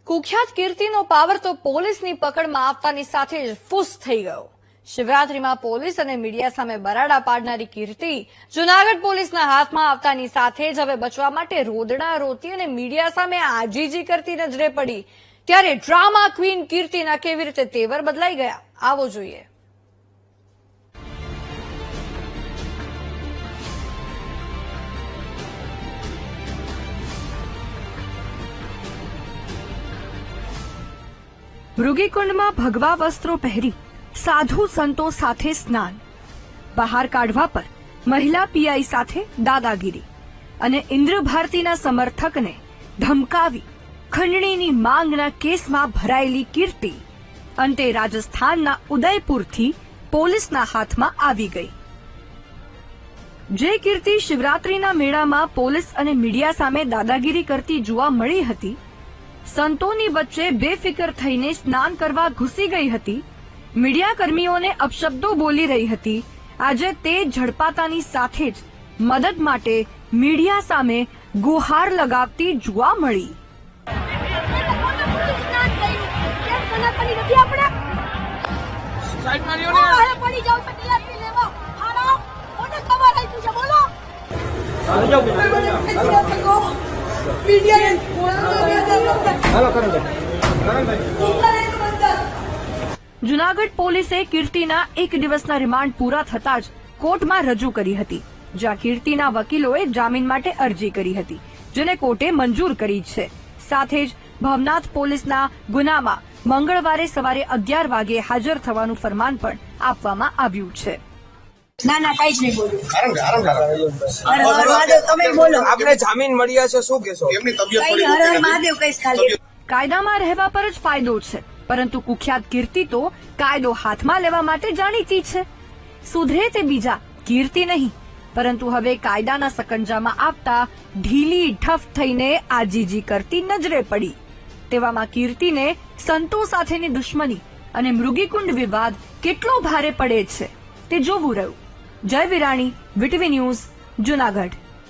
કુખ્યાત કીર્તિનો પાવર તો પોલીસની પકડમાં આવતાની સાથે જ ફૂસ થઈ ગયો। શિવરાત્રીમાં પોલીસ અને મીડિયા સામે બરાડા પાડનારી કીર્તિ જૂનાગઢ પોલીસના હાથમાં આવતાની સાથે જ હવે બચવા માટે રોદડા રોતી અને મીડિયા સામે આજીજી કરતી નજરે પડી। ત્યારે ડ્રામા ક્વીન કીર્તિના કેવી રીતે તેવર બદલાઈ ગયા, આવો જોઈએ। મૃગીકુંડમાં ભગવા વસ્ત્રો પહેરી સાધુ સંતો સાથે સ્નાન, બહાર કાઢવા પર મહિલા પીઆઈ સાથે દાદાગીરી અને ઇન્દ્ર ભારતીના સમર્થકને ધમકાવી ખંડણીની માંગના કેસમાં ભરાયેલી કીર્તિ અંતે રાજસ્થાનના ઉદયપુરથી પોલીસના હાથમાં આવી ગઈ। જે કીર્તિ શિવરાત્રીના મેળામાં પોલીસ અને મીડિયા સામે દાદાગીરી કરતી જોવા મળી હતી, સંતોની વચ્ચે બેફિકર થઈને સ્નાન કરવા ઘૂસી ગઈ હતી, મીડિયા કર્મીઓને અપશબ્દો બોલી રહી હતી, આજે તે ઝડપાતાની સાથે જ મદદ માટે મીડિયા સામે ગુહાર લગાવતી જોવા મળી। જૂનાગઢ પોલીસે કીર્તિના એક દિવસના રિમાન્ડ પૂરા થતા જ કોર્ટમાં રજૂ કરી હતી, જ્યાં કીર્તિના વકીલોએ જામીન માટે અરજી કરી હતી, જેને કોર્ટે મંજૂર કરી છે। સાથે જ ભવનાથ પોલીસના ગુનામાં મંગળવારે સવારે 11 વાગે હાજર થવાનું ફરમાન પણ આપવામાં આવ્યું છે। ના ના કઈ જ નહીં બોલું। હર હર મહાદેવ તમે બોલો। આપણે જામીન મળ્યા છે, શું કહેશો? એમની તબિયત કઈ હર હર મહાદેવ કઈશ ખાલી। કાયદામાં રહેવા પર જ ફાયદો છે, પરંતુ કુખ્યાત કીર્તિ તો કાયદો હાથમાં લેવા માટે જાણીતી છે। સુધરે તે બીજા, કીર્તિ નહીં, પરંતુ હવે કાયદાના સકંજામાં આવતા ઢીલી ઢફ થઈને આજીજી કરતી નજરે પડી। તેવામાં કીર્તિને સંતો સાથેની દુશ્મની અને મૃગીકુંડ વિવાદ કેટલો ભારે પડે છે તે જોવું રહ્યું। જય વિરાણી, વીટીવી ન્યૂઝ, જૂનાગઢ।